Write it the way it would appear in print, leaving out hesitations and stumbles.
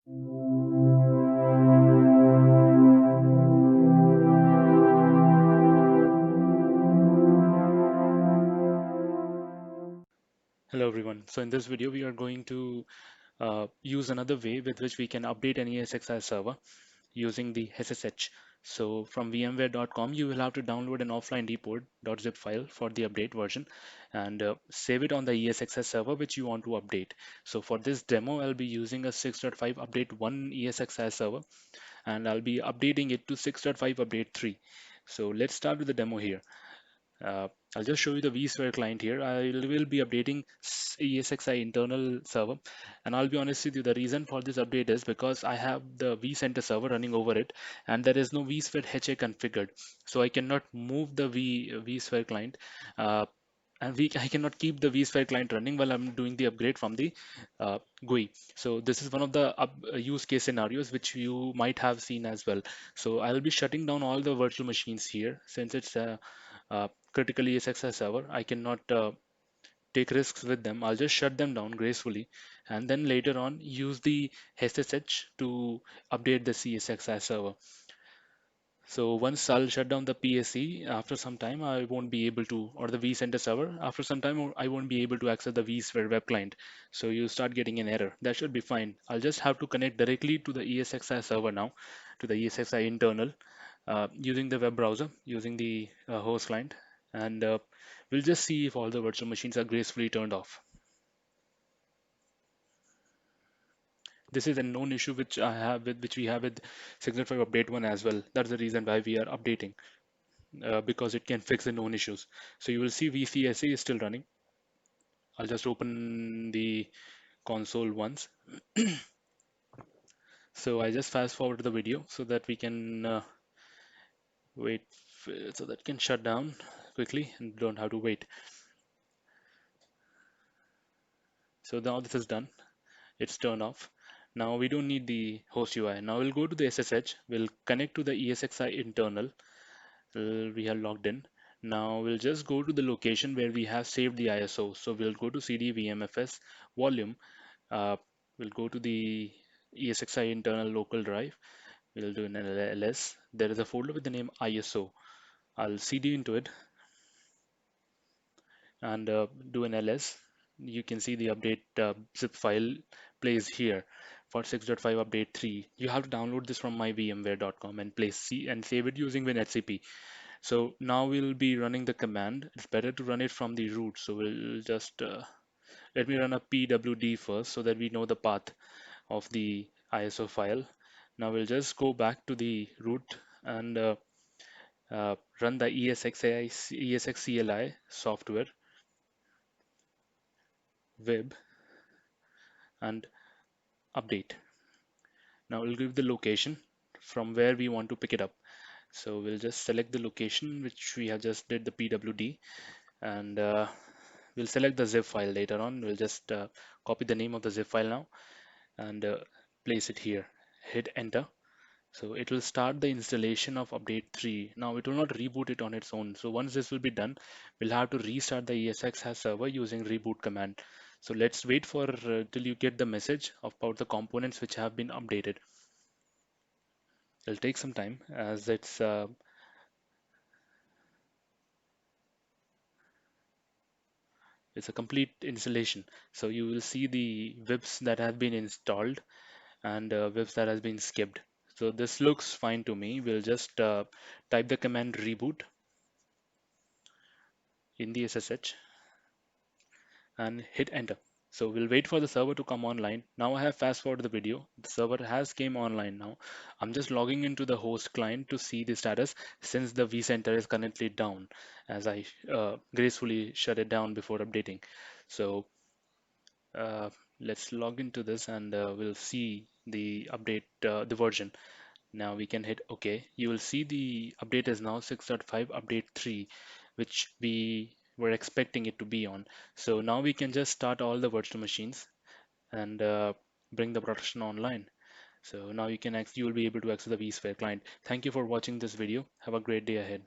Hello everyone. So in this video, we are going to use another way with which we can update an ESXi server using the SSH. So from vmware.com, you will have to download an offline report.zip file for the update version and save it on the ESXi server which you want to update. So for this demo, I'll be using a 6.5 update 1 ESXi server and I'll be updating it to 6.5 update 3. So let's start with the demo here. Uh, I'll just show you the vSphere client here. I will be updating ESXi internal server, and I'll be honest with you, the reason for this update is because I have the vCenter server running over it, and there is no vSphere HA configured, so I cannot move the vSphere client. I cannot keep the vSphere client running while I'm doing the upgrade from the GUI. So this is one of the use case scenarios which you might have seen as well. So I'll be shutting down all the virtual machines here since it's a critical ESXi server. I cannot take risks with them. I'll just shut them down gracefully and then later on use the SSH to update the CSXi server. So once I'll shut down the PSC, after some time I won't be able to, or the vCenter server, after some time I won't be able to access the vSphere web client. So you start getting an error. That should be fine. I'll just have to connect directly to the ESXi server now, to the ESXi internal, using the web browser, using the host client, and we'll just see if all the virtual machines are gracefully turned off. This is a known issue which I have with which we have with 6.5 update 1 as well. That's the reason why we are updating. Because it can fix the known issues. So you will see VCSA is still running. I'll just open the console once. So I just fast forward the video so that we can wait, so that can shut down quickly and don't have to wait. So now this is done. It's turned off. Now we don't need the host UI. Now we'll go to the SSH. We'll connect to the ESXi internal. We are logged in. Now we'll just go to the location where we have saved the ISO. So we'll go to CD VMFS volume. Uh, we'll go to the ESXi internal local drive. We'll do an ls. There is a folder with the name ISO. I'll CD into it and do an ls. You can see the update zip file plays here for 6.5 update 3. You have to download this from myvmware.com and place C and save it using WinHCP. So now we'll be running the command. It's better to run it from the root. So we'll just let me run a pwd first so that we know the path of the ISO file. Now we'll just go back to the root and run the ESXCLI software web and update. Now we'll give the location from where we want to pick it up. So we'll just select the location which we have just did the pwd and we'll select the zip file later on. We'll just copy the name of the zip file now and place it here. Hit enter. So it will start the installation of update 3. Now it will not reboot it on its own. So once this will be done, we'll have to restart the ESXi server using reboot command. So let's wait for till you get the message about the components which have been updated. It'll take some time as it's a complete installation. So you will see the WIPs that have been installed and WIPs that has been skipped. So this looks fine to me. We'll just type the command reboot in the SSH and hit enter. So we'll wait for the server to come online. Now I have fast forwarded the video. The server has came online now. I'm just logging into the host client to see the status since the vCenter is currently down as I gracefully shut it down before updating. So uh, let's log into this and we'll see the update, the version. Now we can hit OK. You will see the update is now 6.5 update 3, which we were expecting it to be on. So now we can just start all the virtual machines and bring the production online. So now you will be able to access the vSphere client. Thank you for watching this video. Have a great day ahead.